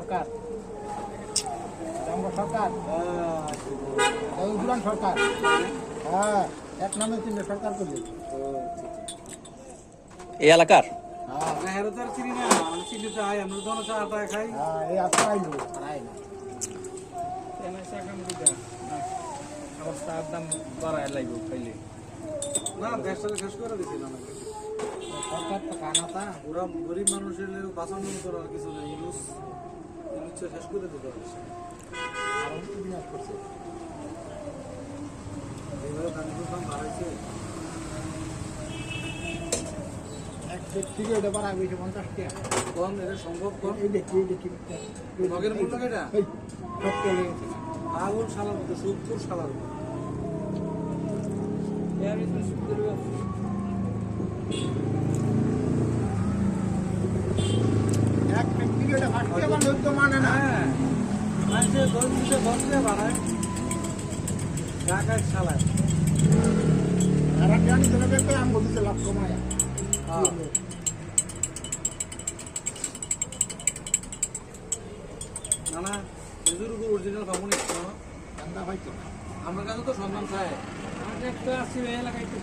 সরকার সরকার উড়ান সরকার হ্যাঁ এক নামে চিনলে সরকার করলে এই এলাকার এই আসতে আইলো তার দাম বাড়ায় লাগবে খাইলে না দেশটা শেষ করে দিছি না সরকার তো কানাতা ওরা গরিব মানুষের বাঁচানোর মতো আর কিছু নেই ইউজ শেষ করে দিতে পারছে আর বিনাশ করছে এইভাবে কান্তির দাম বাড়াইছে এক থেকে এটা বাড়া গেছে 50 টাকা কম এটা সম্ভব কম এই দেখি নগের মূল্য কেটা এই সব চলে গেছে আগুন শালার মতো সুদপুর শালার মতো এক থেকে এটা 8 টাকা নয়তো মানে না হ্যাঁ মানুষের 10 মিনিটে 10 টাকা বাড়ায় ঢাকায় শালায় আর জানি তো দেখতে আম বলতে লাভ কমায়া না না খেজুর উপর অরিজিনাল বামুন ঠান্ডা হয়তো আমার কাছে তো সন্ধান চায় একটা আছে এলাকায় একটু